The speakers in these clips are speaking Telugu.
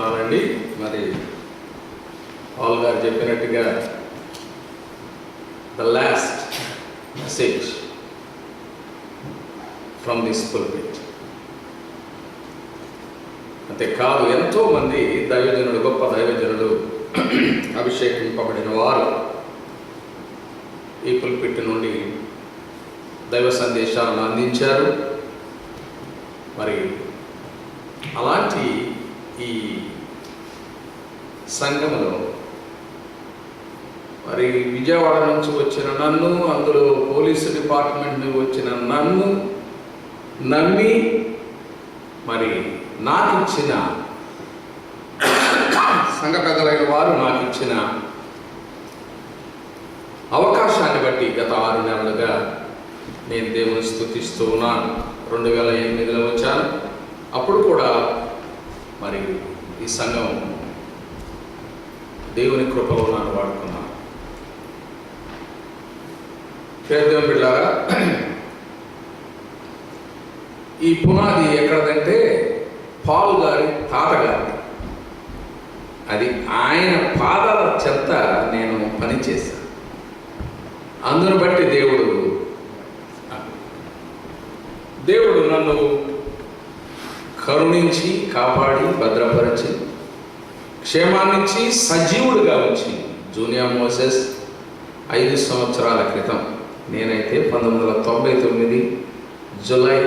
తెలియపరుస్తున్నానండి. మరి పాల్ గారు చెప్పినట్టుగా the last message from this pulpit. అంతేకాదు, ఎంతోమంది దైవజనులు, గొప్ప దైవజనులు, అభిషేకింపబడిన వారు ఈ పుల్పిట్ నుండి దైవ సందేశాలను అందించారు. మరి అలాంటి ఈ సంఘంలో మరి విజయవాడ నుంచి వచ్చిన నన్ను, అందులో పోలీసు డిపార్ట్మెంట్ నుంచి వచ్చిన నన్ను నమ్మి మరి నాకు ఇచ్చిన సంఘ పెద్దలైన వారు నాకు ఇచ్చిన అవకాశాన్ని బట్టి గత 6 నెలలుగా నేను దేవుని స్తుతిస్తూ ఉన్నాను. 2008లో వచ్చాను. అప్పుడు కూడా మరి ఈ సంఘం దేవుని కృపలో నన్ను వాడుకున్నాను. దేవుని బిడ్డలారా, ఈ పునాది ఎక్కడదంటే పాల్ గారి తాతగారి. అది ఆయన పాదాల చెంత నేను పనిచేశాను. అందును బట్టి దేవుడు నన్ను కరుణించి కాపాడి భద్రపరిచి క్షేమాన్నిచ్చి సజీవుడిగా ఉంచి జూనియర్ మోసెస్ 5 సంవత్సరాల క్రితం, నేనైతే 1999 జూలై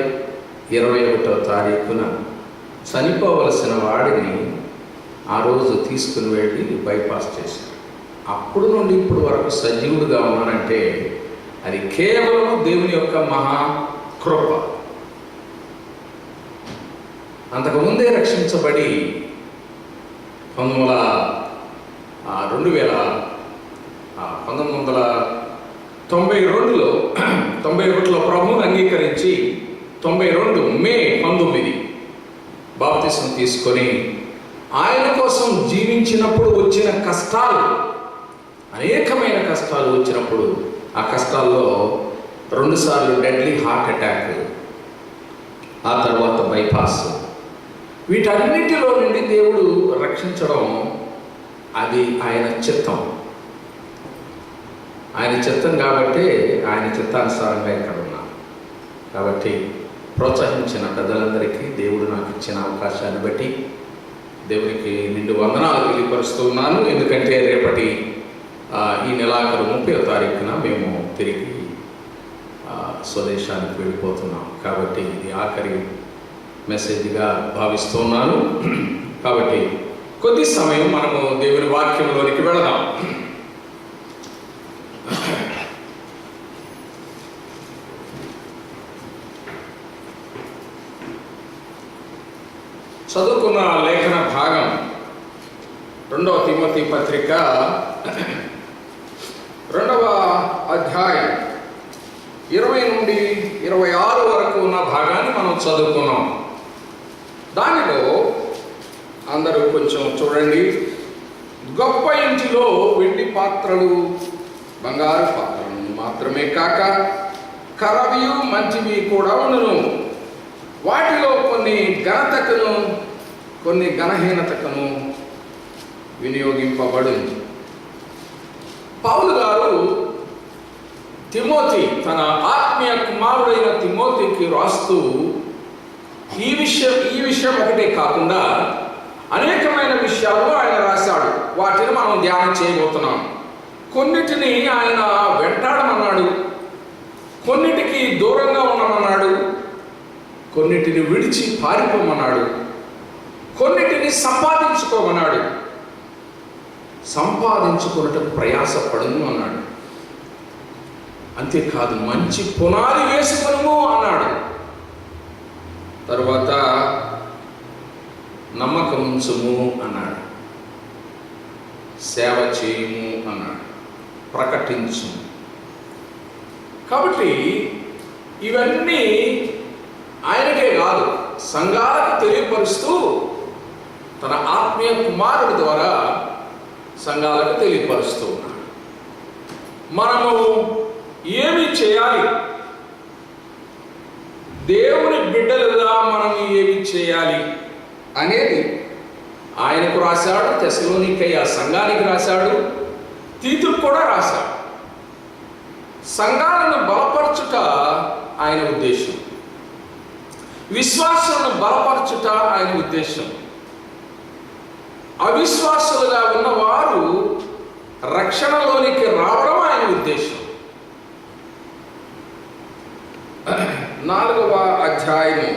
21వ తారీఖున చనిపోవలసిన వాడిని ఆ రోజు తీసుకుని వెళ్ళి బైపాస్ చేశారు. అప్పుడు నుండి ఇప్పుడు వరకు సజీవుడిగా ఉన్నానంటే అది కేవలం దేవుని యొక్క మహా కృప. అంతకుముందే రక్షించబడి 1992లో 91లో ప్రభువుని అంగీకరించి 92 మే 19 బాప్తిసం తీసుకొని ఆయన కోసం జీవించినప్పుడు వచ్చిన కష్టాలు, అనేకమైన కష్టాలు వచ్చినప్పుడు, ఆ కష్టాల్లో 2 సార్లు డెడ్లీ హార్ట్ అటాక్, ఆ తర్వాత బైపాస్, వీటన్నిటిలో నుండి దేవుడు రక్షించడం అది ఆయన చిత్తం. ఆయన చిత్తం కాబట్టి ఆయన చిత్తానుసారంగా ఇక్కడ ఉన్నాను. కాబట్టి ప్రోత్సహించిన పెద్దలందరికీ దేవుడు నాకు ఇచ్చిన అవకాశాన్ని బట్టి దేవునికి నిండు వందనాలు తెలియపరుస్తూ ఉన్నాను. ఎందుకంటే రేపటి ఈ నెలాఖరు 30వ తారీఖున మేము తిరిగి స్వదేశానికి వెళ్ళిపోతున్నాం. కాబట్టి ఇది ఆఖరి మెసేజ్గా భావిస్తున్నాను. కాబట్టి కొద్ది సమయం మనము దేవుని వాక్యంలోనికి వెళదాం. చదువుకున్న లేఖన భాగం 2వ తిమోతి పత్రిక 2వ అధ్యాయం 20 నుండి 26 వరకు ఉన్న భాగాన్ని మనం చదువుకున్నాం. దానిలో అందరూ కొంచెం చూడండి. గొప్ప ఇంటిలో వెండి పాత్రలు, బంగారు పాత్రలు మాత్రమే కాక కరవియు మంచివి కూడా ఉండును. వాటిలో కొన్ని ఘనతకును కొన్ని ఘనహీనతకును వినియోగింపబడింది. పౌలు గారు తిమోతి, తన ఆత్మీయ కుమారుడైన తిమోతికి రాస్తూ ఈ విషయం ఒకటే కాకుండా అనేకమైన విషయాలు ఆయన రాశాడు. వాటిని మనం ధ్యానం చేయబోతున్నాం. కొన్నిటిని ఆయన వెంటాడమన్నాడు, కొన్నిటికి దూరంగా ఉండమన్నాడు, కొన్నిటిని విడిచి పారిపోమన్నాడు, కొన్నిటిని సంపాదించుకోమన్నాడు. సంపాదించుకున్నట్టు ప్రయాసపడును అన్నాడు. అంతేకాదు, మంచి పునాది వేసుకొనుము అన్నాడు. తరువాత నమ్మకం ఉంచుము అన్నాడు, సేవ చేయుము అన్నాడు, ప్రకటించు. కాబట్టి ఇవన్నీ ఆయనకే కాదు, సంఘాలకు తెలియపరుస్తూ తన ఆత్మీయ కుమారుడి ద్వారా సంఘాలకు తెలియపరుస్తూ ఉన్నాడు. మనము ఏమి చేయాలి, దేవుని బిడ్డలుగా మనం ఏమి చేయాలి అనేది ఆయనకు రాశాడు, తెస్సలోనికయ సంఘానికి రాశాడు, తీతుకు కూడా రాశాడు. సంఘాలను బలపరచుట ఆయన ఉద్దేశం, విశ్వాసాలను బలపరచుట ఆయన ఉద్దేశం. అవిశ్వాసులుగా ఉన్నవారు రక్షణలోనికి రావడం ఆయన ఉద్దేశం. 4వ అధ్యాయము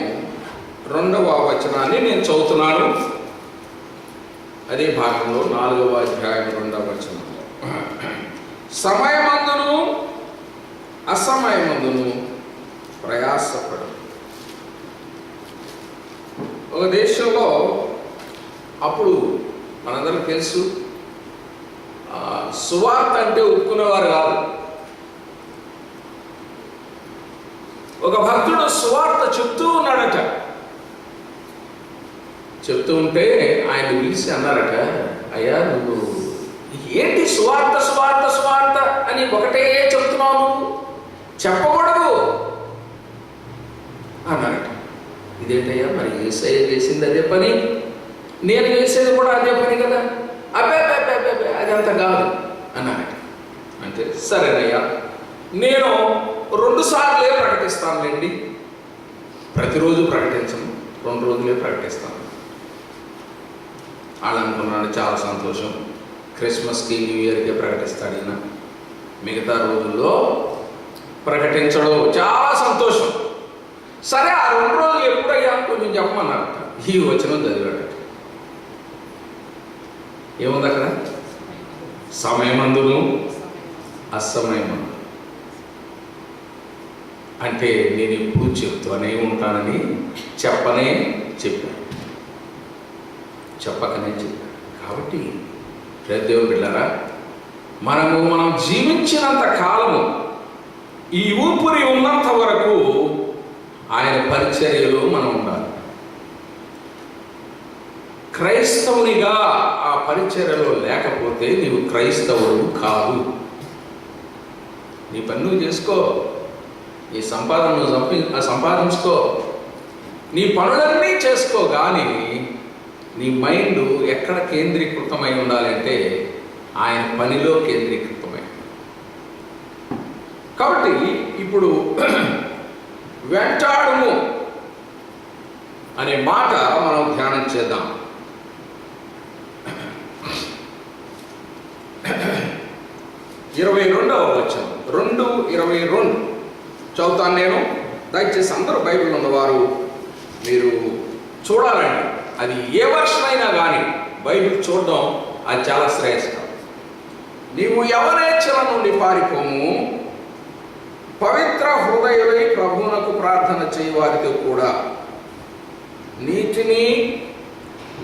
2వ వచనాన్ని నేను చదువుతున్నాను. అదే భాగంలో 4వ అధ్యాయం 2వ వచనంలో, సమయమందును అసమయమందును ప్రయాసపడు. ఒక దేశంలో అప్పుడు మనందరికీ తెలుసు, సువార్త అంటే ఒప్పుకునేవారు కాదు. ఒక భక్తుడు సువార్త చెప్తూ ఉన్నాడట. చెప్తూ ఉంటే ఆయన పిలిచి అన్నారట, అయ్యా నువ్వు ఏంటి సువార్త సువార్త సువార్త అని ఒకటే చెప్తున్నావు, చెప్పకూడదు అన్నారట. ఇదేంటయ్యా, మరి యేసయ్య చేసింది అదే పని, నేను చేసేది కూడా అదే పని కదా, అబ్బే అది అంత కాదు అన్నారట. అంటే సరేనయ్యా, నేను 2 సార్లే ప్రకటిస్తానులేండి, ప్రతిరోజు ప్రకటించను, 2 రోజులే ప్రకటిస్తాను. వాళ్ళు అనుకున్నాడు చాలా సంతోషం, క్రిస్మస్కి న్యూ ఇయర్కే ప్రకటిస్తాడు ఈయన, మిగతా రోజుల్లో ప్రకటించడం, చాలా సంతోషం. సరే ఆ 2 రోజులు ఎప్పుడయ్యా కొంచెం చెప్పమన్నారట. ఈ వచనం చదివాడట. ఏముంది అక్కడ? సమయమందును అసమయమందు. అంటే నేను ఎప్పుడు చెప్తూనే ఉంటానని చెప్పకనే చెప్పాను. కాబట్టి దేవుని బిడ్డలారా, మనం జీవించినంత కాలము, ఈ ఊపిరి ఉన్నంత వరకు ఆయన పరిచర్యలో మనం ఉండాలి. క్రైస్తవునిగా ఆ పరిచర్యలో లేకపోతే నీవు క్రైస్తవుడు కాదు. నీ పని నువ్వు చేసుకో, నీ సంపాదన నువ్వు సంపాదించుకో, నీ పనులన్నీ చేసుకో, కానీ నీ మైండ్ ఎక్కడ కేంద్రీకృతమై ఉండాలంటే ఆయన పనిలో కేంద్రీకృతమై. కాబట్టి ఇప్పుడు వెంటాడుము అనే మాట మనం ధ్యానం చేద్దాం. 22వ వచనం, 2:22 చదువుతాను నేను. దయచేసి అందరూ బైబిల్ ఉన్నవారు మీరు చూడాలండి. అది ఏ వర్షన్ అయినా కానీ బైబిల్ చూడడం అది చాలా శ్రేష్టం. నీవు యవనేచ్ఛల నుండి పారిపోము, పవిత్ర హృదయులై ప్రభువునకు ప్రార్థన చేయవారితో కూడా నీతిని,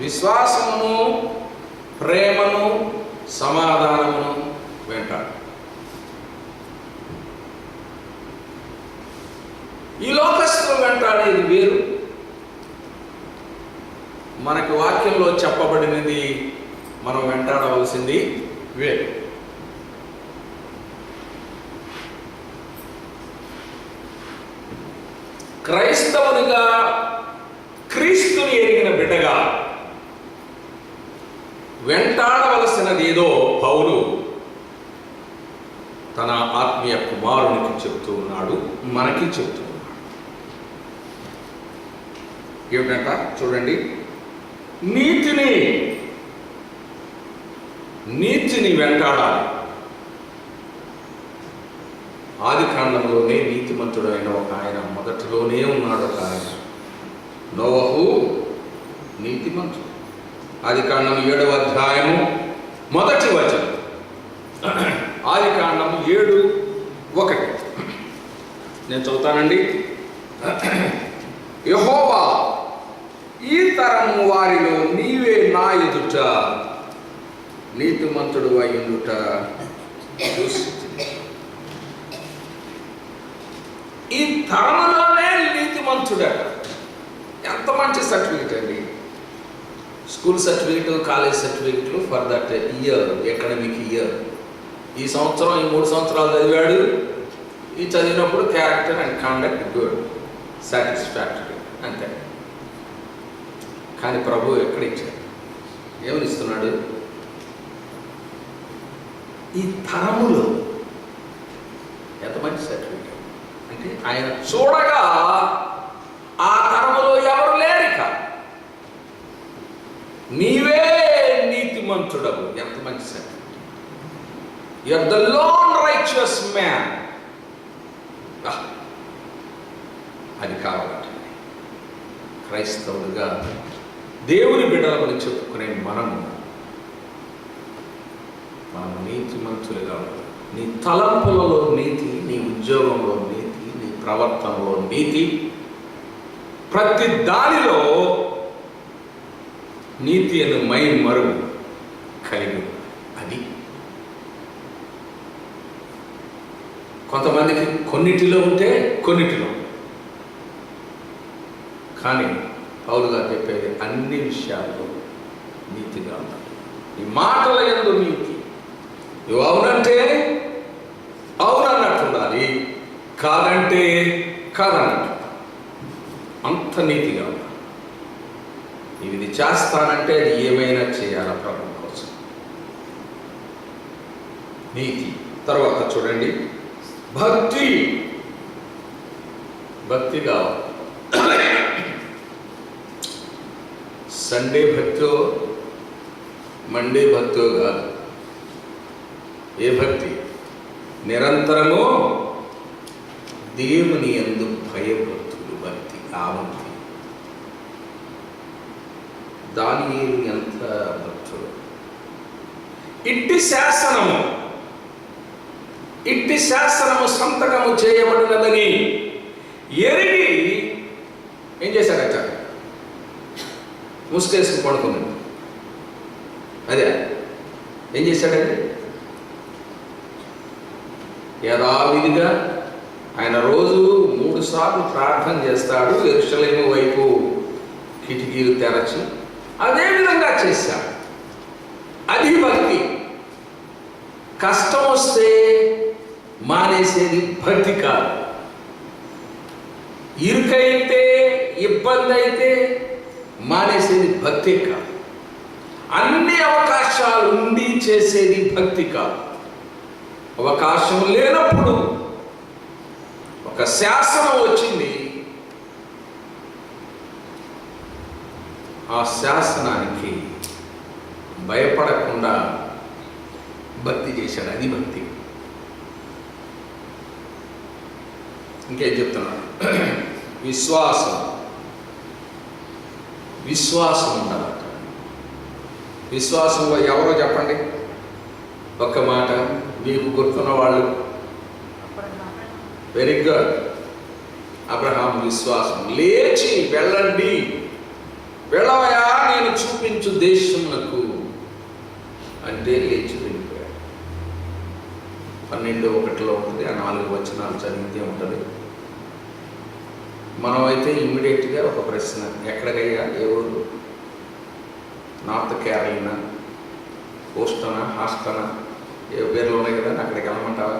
విశ్వాసమును, ప్రేమను, సమాధానమును వెంటాడు. ఈ లోకస్తులు వెంటాడేది వేరు, మనకు వాక్యంలో చెప్పబడినది మనం వెంటాడవలసింది వేరు. క్రైస్తవునిగా, క్రీస్తుని ఎరిగిన బిడ్డగా వెంటాడవలసినది ఏదో పౌలు తన ఆత్మీయ కుమారునికి చెప్తూ ఉన్నాడు, మనకి చెప్తూ ఉన్నాడు. ఏమిటంట చూడండి, నీతిని వెంటాడాలి. ఆది కాండంలోనే నీతిమంతుడైన ఒక ఆయన, మొదటిలోనే ఉన్నాడు ఒక ఆయన, నోవహు నీతిమంతుడు. ఆది కాండం 7వ అధ్యాయము 1వ వచనం. ఆది కాండము 7:1 నేను చదువుతానండి. యెహోవా, ఈ తరము వారిలో నీవే నా ఎదుట నీతిమంతుడు అయ్యుండుట చూసి. ఈ తరములోనే నీతిమంతుడట. ఎంత మంచి సర్టిఫికెట్ అండి. స్కూల్ సర్టిఫికెట్, కాలేజ్ సర్టిఫికెట్లు for that year, academic year. ఈ సంవత్సరం, ఈ 3 సంవత్సరాలు చదివాడు, ఈ చదివినప్పుడు character and conduct good, satisfactory, అంతే. కానీ ప్రభు ఎక్కడ ఇచ్చాడు? ఏమనిస్తున్నాడు? ఈ తరములో ఎంత మంచి సర్టిఫికేట్ అంటే, ఆయన చూడగా ఆ తరములో ఎవరు లేరిక, నీవే నీతిమంతుడవు. ఎంత మంచి certificate! You are the lone righteous man. అది కావాలంటే క్రైస్తవులుగా దేవుని బిడ్డలను చెప్పుకునే మనము నీతిమంతులుగా ఉండాలి. నీ తలంపులలో నీతి, నీ ఉద్యోగంలో నీతి, నీ ప్రవర్తనలో నీతి, ప్రతి దానిలో నీతి అను మరుగు కలిగి అది. కొంతమందికి కొన్నిటిలో ఉంటే కొన్నిటిలో, కానీ పౌలు గారు చెప్పేది అన్ని విషయాల్లో నీతిగా ఉండాలి. ఈ మాటల యందు నీతి. నువ్వు అవునంటే అవునన్నట్టు ఉండాలి, కాదంటే కాదన్నట్టు, అంత నీతిగా ఉండాలి. ఇది చేస్తానంటే అది ఏమైనా చేయాలా ప్రభు కోసం. నీతి. తర్వాత చూడండి, భక్తి. భక్తి కావాలి. సండే భక్తో మండే భక్తో కాదు. ఏ భక్తి? నిరంతరము దేవుని యందు భయభక్తులు. భక్తి. ఆ భక్తి. దానియేలు ఎంత భక్తుడు! ఇట్టి శాసనము సంతకము చేయబడినదని ఎరిగి ఏం చేశాడట? ముసుకేసుకు పడుకున్నాడు. అదే ఏం చేశాడండి? యథావిధిగా ఆయన రోజు 3 సార్లు ప్రార్థన చేస్తాడు. యెరూషలేము వైపు కిటికీలు తెరచి అదే విధంగా చేశాడు. అది భక్తి. కష్టం వస్తే మానేసేది భక్తి కాదు. ఇరుకైతే, ఇబ్బంది అయితే మానేసేది భక్తి కాదు. అన్ని అవకాశాలు ఉండి చేసేది భక్తి కాదు. అవకాశం లేనప్పుడు ఒక శాసనం వచ్చింది, ఆ శాసనానికి భయపడకుండా భక్తి చేశాడు. అది భక్తి. ఇంకేం చెప్తున్నాడు? విశ్వాసం ఉండాలట. విశ్వాసంలో ఎవరో చెప్పండి ఒక్క మాట, మీకు గుర్తున్న వాళ్ళు. Very good. అబ్రహాం విశ్వాసం. లేచి వెళ్ళండి, వెళ్ళవయా నేను చూపించు దేశమునకు అంటే లేచి వెళ్ళిపోయాడు. 12:1 ఉంటుంది. ఆ 4 వచనాలు చదివితే ఉంటుంది. మనమైతే ఇమ్మీడియట్గా ఒక ప్రశ్న, ఎక్కడికయ్యా? ఏ ఊరు? నార్త్ క్యారోలినా, హూస్టనా, హాస్టనా, ఏ పేర్లు ఉన్నాయి కదా, అక్కడికి వెళ్ళమంటావా?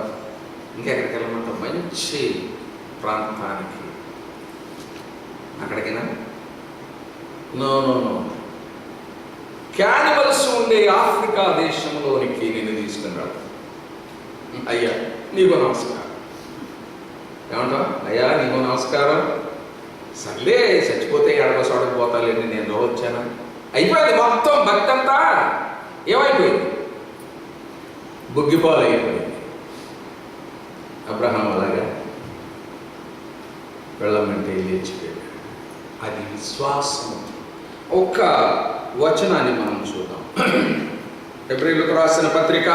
ఇంకెక్కడికి వెళ్ళమంటావు? మంచి ప్రాంతానికి, అక్కడికైనా? నో, క్యానిమల్స్ ఉండే ఆఫ్రికా దేశంలోనికి నేను తీసుకున్నాడు. అయ్యా నీకు నమస్కారం. ఏమంటావు? అయ్యా నీకు నమస్కారం. సర్లే, చచ్చిపోతే ఎడవ చోటకు పోతాలేండి, నేను వచ్చాను. అయిపోయింది మొత్తం. భక్తి అంతా ఏమైపోయింది? బుగ్గిపాలు అయిపోయింది. అబ్రహాం అలాగా వెళ్ళమంటే లేచిపోయాడు. అది విశ్వాసం. ఒక్క వచనాన్ని మనం చూద్దాం. హెబ్రీయులకు రాసిన పత్రిక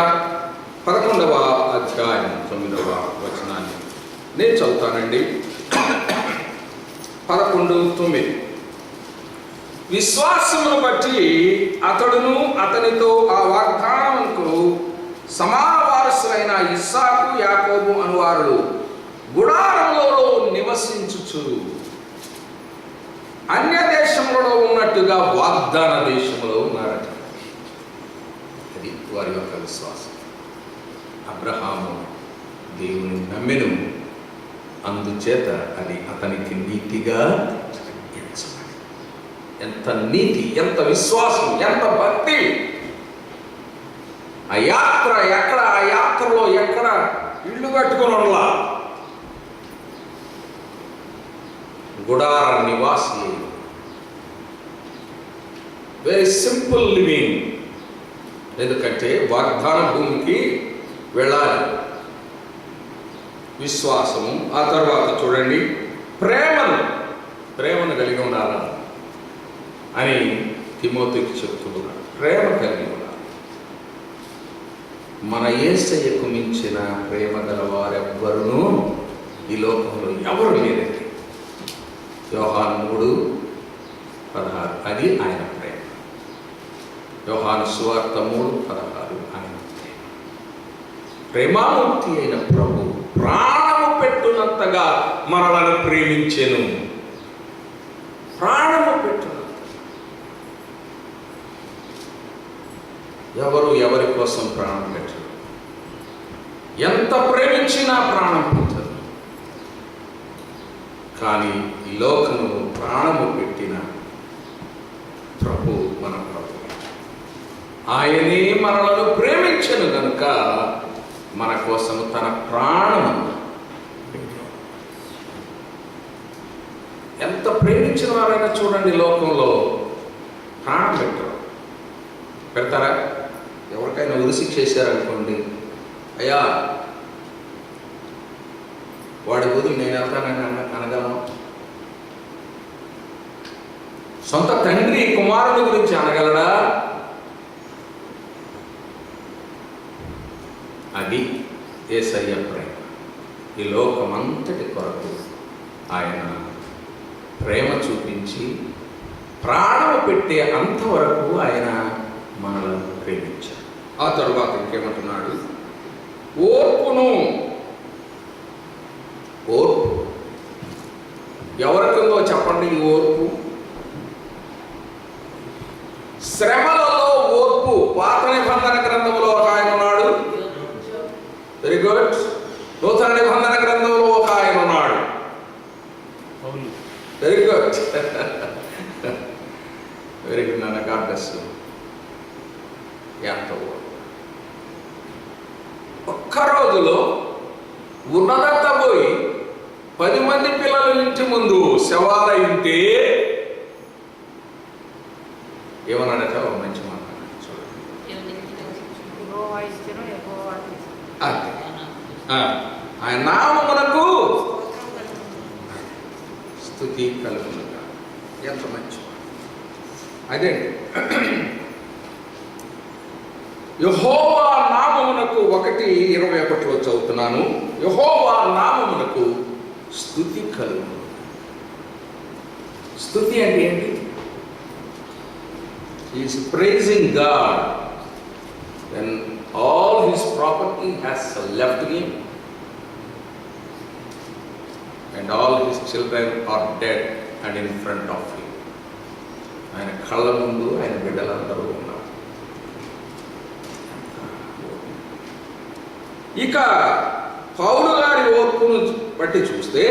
11వ అధ్యాయం 9వ వచనాన్ని నేను చదువుతానండి. 11:9. విశ్వాసమును బట్టి అతడును అతనితో ఆ వాగ్దానమునకు సమాన వారసులైన ఇస్సాకు, యాకోబు అనువారులు గుడారములలో నివసించుచు అన్య దేశములలో ఉన్నట్టుగా వాగ్దాన దేశములో ఉన్నారట. అది వారి యొక్క విశ్వాసం. అబ్రహాము దేవుని నమ్మెను, అందుచేత అది అతనికి నీతిగా ఎంచబడింది. ఎంత నీతి, ఎంత విశ్వాసం, ఎంత భక్తి! ఆ యాత్ర ఎక్కడ, ఆ యాత్రలో ఎక్కడ ఇళ్ళు కట్టుకుని ఉండలా, గుడార నివాసి, వెరీ సింపుల్ లివింగ్. ఎందుకంటే వాగ్దాన భూమికి వెళ్ళాలి. విశ్వాసము, ఆ తర్వాత చూడండి ప్రేమను కలిగి ఉండాలి అని తిమోతికి చెప్తున్నాడు. ప్రేమ కలిగి ఉండాలి. మన యేసయ్యకు మించిన ప్రేమ గల వారెవ్వరునూ ఈ లోకంలో ఎవరు లేరండి. యోహాను 3:16 అది ఆయన ప్రేమ. యోహాను సువార్త 3:16 ఆయన ప్రేమ. ప్రేమామూర్తి అయిన ప్రభు ప్రాణము పెట్టునంతగా మనలను ప్రేమించెను. ప్రాణము పెట్టునంత. ఎవరు ఎవరి కోసం ప్రాణం పెట్టరు. ఎంత ప్రేమించినా ప్రాణం పెట్టరు. కానీ ఈ లోకము ప్రాణము పెట్టిన ప్రభు మన ప్రభు. ఆయనే మనలను ప్రేమించెను కనుక మన కోసము తన ప్రాణము. ఎంత ప్రేమించిన వారైనా చూడండి, లోకంలో ప్రాణం పెట్టరు. పెడతారా? ఎవరికైనా ఉరిశిక్ష చేశారనుకోండి, అయ్యా వాడి బదులు నేను వెళ్తానని అనగలను? సొంత తండ్రి కుమారుడి గురించి అనగలడా? అది యేసయ్య ప్రేమ. ఈ లోకమంతటి కొరకు ఆయన ప్రేమ చూపించి ప్రాణం పెట్టే అంతవరకు ఆయన మనలను ప్రేమించారు. ఆ తరువాత ఇంకేమంటున్నాడు? ఓర్పు. ఎవరికిందో చెప్పండి ఈ ఓర్పు? శ్రమలలో ఓర్పు. పాత నిబంధన గ్రంథంలో ఒక ఆయన ఉన్నాడు. Very good. నూతన నిబంధన గ్రంథంలో ఒక ఆయన ఉన్నాడు. Very good. వెరీ గుడ్ నాన్న. God bless you. ఎంతో ఒక్క రోజులో ఉన్నదంతా పోయి 10 మంది పిల్లల ఇంటి ముందు శవాలైంటే ఏమన్నాడట? ఒక మంచి మాట చూడండి. ఆయన నామమునకు స్తుతి కలుగునుగా. ఎంత మంచి మాట! అదే యెహోవా నామమునకు 1:21 చదువుతున్నాను. యెహోవా నామమునకు స్తుతి కలుగును. స్తుతి అంటే ఏంటి? He is praising God when all his property has left him and all his children are dead and in front of him. ఆయన కళ్ళ ముందు ఆయన బిడ్డలందరూ ఉన్నారు. ఇక పౌలు గారి ఓర్పును బట్టి చూస్తే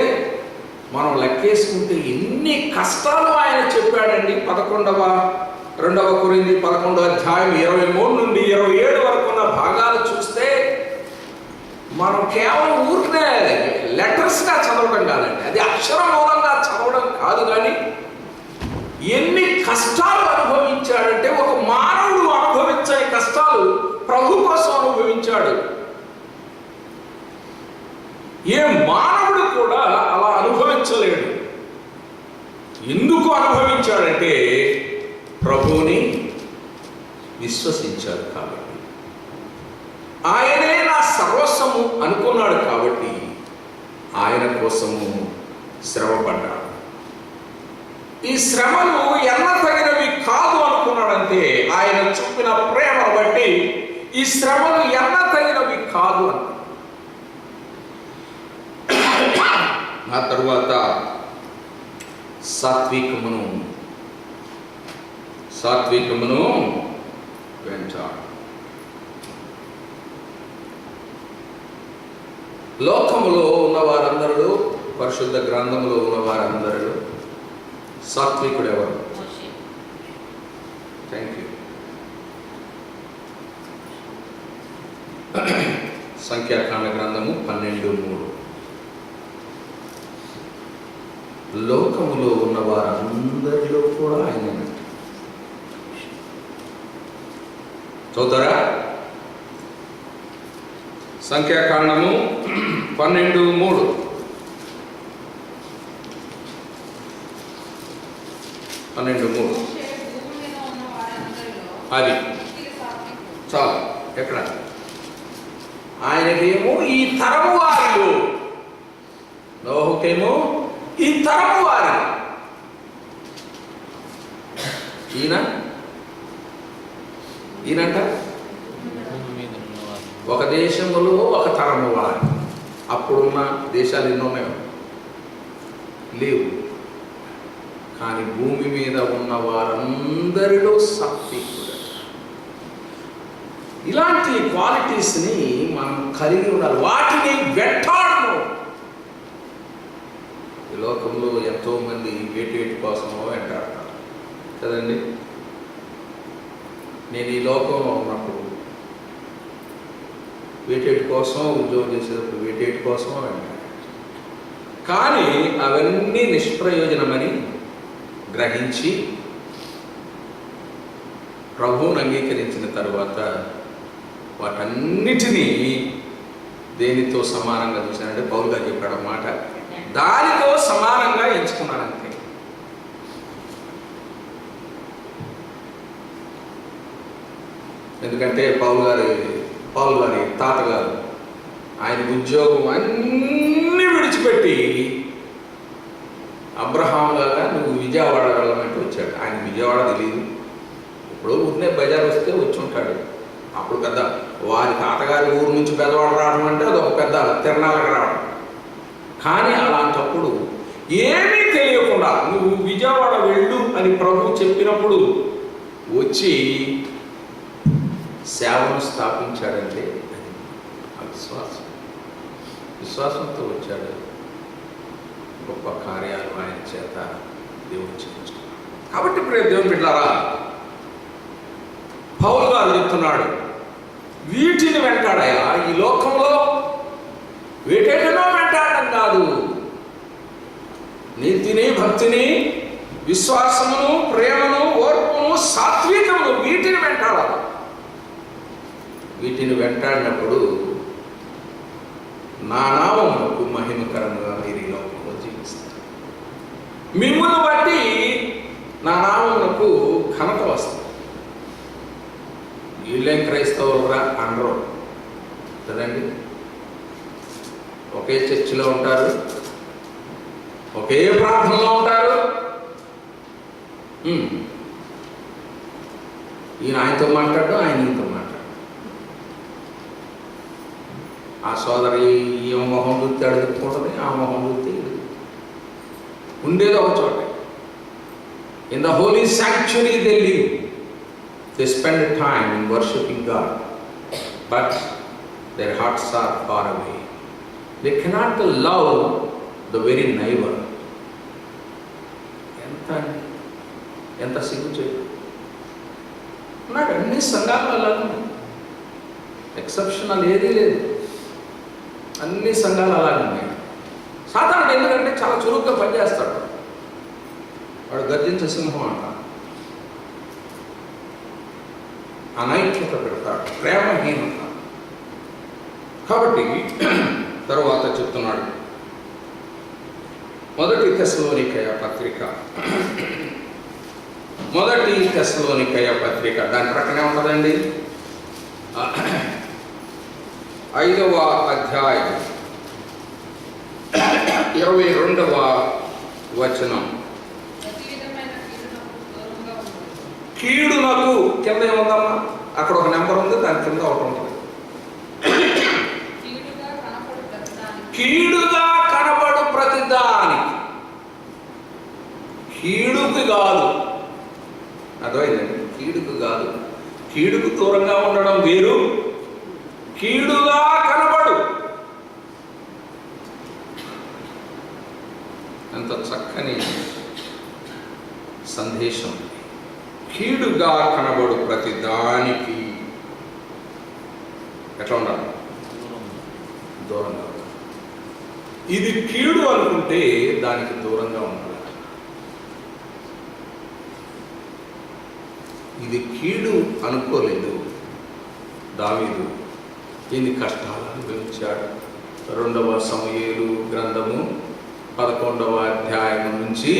మనం లెక్కేసుకుంటే ఎన్ని కష్టాలు ఆయన చెప్పాడండి. 2 కొరింథీ 11వ అధ్యాయం 23 నుండి 27 వరకు ఉన్న భాగాలు చూస్తే మనం కేవలం ఊరికే లెటర్స్గా చదవడం కాదండి, అది అక్షర మూలంగా చదవడం కాదు. కానీ ఎన్ని కష్టాలు అనుభవించాడంటే, ఒక మానవుడు అనుభవించని కష్టాలు ప్రభు కోసం అనుభవించాడు. ఏ మానవుడు కూడా అలా అనుభవించలేడు. ఎందుకు అనుభవించాడంటే ప్రభువుని విశ్వసించాడు కాబట్టి. ఆయనే నా సర్వస్వము అనుకున్నాడు కాబట్టి ఆయన కోసము శ్రమపడ్డాడు. ఈ శ్రమలు ఎన్నతగినవి కాదు అనుకున్నాడంటే, ఆయన చూపిన ప్రేమను బట్టి ఈ శ్రమలు ఎన్నతగినవి కాదు అన్నాడు. ఆ తరువాత సాత్వికమును వెంటాడు. లోకములో ఉన్న వారందరూ, పరిశుద్ధ గ్రంథములో ఉన్న వారందరూ సాత్వికుడు ఎవరు? Thank you. సంఖ్యాకాండ గ్రంథము 12:3. లోకములో ఉన్న వారందరిలో కూడా ఆయన చదువుతారా? సంఖ్యాకాండము 12:3. అది చాలు. ఎక్కడ ఆయనకేమో ఈ తరము వారిలో, నోహుకేమో ఈ తరము వారి, ఈయనంట ఒక దేశంలో ఒక తరము వారి. అప్పుడున్న దేశాలు ఎన్నో ఉన్నాయో లేవు, కానీ భూమి మీద ఉన్న వారందరిలో సాత్వికుడు. ఇలాంటి క్వాలిటీస్ని మనం కలిగి ఉండాలి, వాటిని వెంటాడము. ఈ లోకంలో ఎంతోమంది వేటి కోసమో వెంటాడతారు కదండి. నేను ఈ లోకంలో ఉన్నప్పుడు వేటేటి కోసం ఉద్యోగం చేసేటప్పుడు వేటేటి కోసమో వెంటాడు, కానీ అవన్నీ నిష్ప్రయోజనమని గ్రహించి ప్రభువును అంగీకరించిన తరువాత వాటన్నిటినీ దేనితో సమానంగా చూశానంటే పౌలు గారు చెప్పాడు అన్నమాట, దానితో సమానంగా ఎంచుకున్నానంతే. ఎందుకంటే పౌలు గారి తాతగారు ఆయన ఉద్యోగం అన్నీ విడిచిపెట్టి అబ్రహాం లాగా నువ్వు విజయవాడ వెళ్ళమంటూ వచ్చాడు. ఆయన విజయవాడ తెలియదు, ఇప్పుడు ఊరినే బజార్ వస్తే వచ్చి ఉంటాడు. అప్పుడు పెద్ద వారి తాతగారి ఊరు నుంచి పెద్దవాడు రావడం అంటే అదొక పెద్ద తిరణాలకు రావడం. కానీ అలాంటప్పుడు ఏమీ తెలియకుండా నువ్వు విజయవాడ వెళ్ళు అని ప్రభు చెప్పినప్పుడు వచ్చి సేవను స్థాపించాడంటే అది విశ్వాసంతో వచ్చాడు. గొప్ప కార్యాలు ఆయన చేత దేవుడు చేయించుకున్నాడు. కాబట్టి ప్రియ దేవుని బిడ్డలారా, పౌలు గారు చెప్తున్నాడు, వీటిని వెంటాడాయా. ఈ లోకంలో వీటేటనో వెంటాడడం కాదు, నీతిని, భక్తిని, విశ్వాసమును, ప్రేమను, ఓర్పును, సాత్వికమును వీటిని వెంటాడాలి. వీటిని వెంటాడినప్పుడు నా నామమునకు మహిమకరంగా మీరు ఈ లోకంలో జీవిస్తారు. మిమ్మును బట్టి నా నామమునకు ఘనత వస్తుంది. వీళ్ళేం క్రైస్తవులురా అనరు కదండి. ఒకే చర్చిలో ఉంటారు, ఒకే ప్రార్థనలో ఉంటారు. ఈయన ఆయనతో మాట్లాడు, ఆయన ఈయనతో మాట్లాడు. ఆ సోదరి ఈ మొహం చూస్తే అడుగుతుంటుంది, ఆ మొహం చూస్తే ఉండేది ఒక చోట. In the holy sanctuary they live. They spend time in worshiping God, but their hearts are far away. They cannot love the very neighbor. ఎంత సిగ్గు చేయదు. నాకు అన్ని సంఘాలు అలాగే, ఎక్సెప్షనల్ ఏదీ లేదు, అన్ని సంఘాలు అలాగే ఉన్నాయి. సాధారణ ఎందుకంటే చాలా చురుగ్గా పనిచేస్తాడు వాడు, గర్జించే సింహం అంట. అనైక్యత పెడతాడు, ప్రేమహీనత. కాబట్టి తరువాత చెప్తున్నాడు, మొదటి తెస్సలోనికయ పత్రిక దాని ప్రక్కనే ఉంటుందండి. 5వ అధ్యాయం 22వ వచనం. కీడునకు కింద ఏముందమ్మా, అక్కడ ఒక నెంబర్ ఉంది, దాని కింద ఒకటి ఉంటుంది. కీడుగా కనబడు ప్రతిదానికి, కీడుకు కాదు, అర్థమైందండి. కీడుకు కాదు, కీడుకు దూరంగా ఉండడం వేరు, కీడుగా కనబడు. ఎంత చక్కని సందేశం. కీడుగా కనబడు ప్రతి దానికి ఎట్లా ఉండాలి? దూరంగా. ఇది కీడు అనుకుంటే దానికి దూరంగా ఉండాలి. ఇది కీడు అనుకోలేదు దావీదు. ఎన్ని కష్టాలు అనుభవించాడు. 2వ సమూయేలు గ్రంథము 11వ అధ్యాయం నుంచి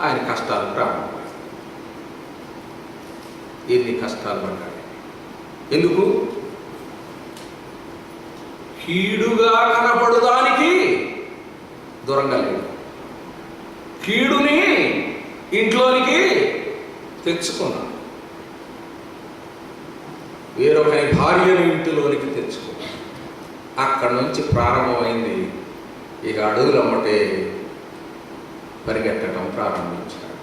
ఆయన కష్టాలు ప్రారంభమయ్యాయి. ఎన్ని కష్టాలు పడ్డాడు. ఎందుకు? కీడుగా కనపడుదానికి దూరంగా లేదు. కీడుని ఇంట్లోనికి తెచ్చుకున్నాడు. వేరొకరి భార్యను ఇంటిలోనికి తెచ్చుకున్నాడు. అక్కడి నుంచి ప్రారంభమైంది. ఇక అడుగులమ్మటే పరిగెట్టడం ప్రారంభించాడు.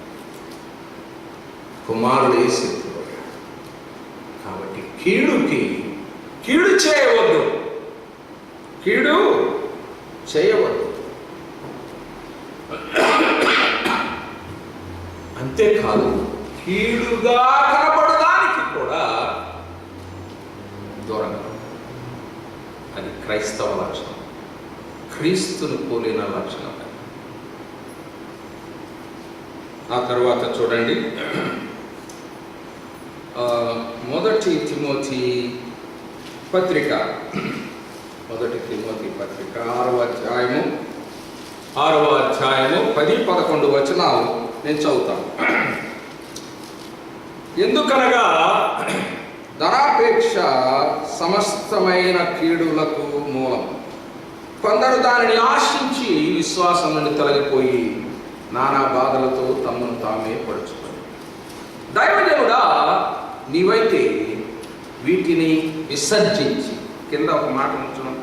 కుమారుడే సిద్ధపోయాడు. కాబట్టి కీడు చేయవద్దు. కీడు చేయవద్దు. అంతేకాదు, కీడుగా కనపడడానికి కూడా దూరంగా. అది క్రైస్తవ లక్షణం, క్రీస్తును పోలిన లక్షణం. ఆ తర్వాత చూడండి, 1 తిమోతి పత్రిక 6వ అధ్యాయము 10-11 వచనాలు నేను చదువుతాను. ఎందుకనగా ధనాపేక్ష సమస్తమైన కీడులకు మూలం. కొందరు దానిని ఆశించి విశ్వాసం నుండి తొలగిపోయి నానా బాధలతో తమను తామే పడుచుకొని. దైవదేవుడా, నీవైతే వీటిని విసర్జించి, కింద ఒక మాట ఉంచున్నాం,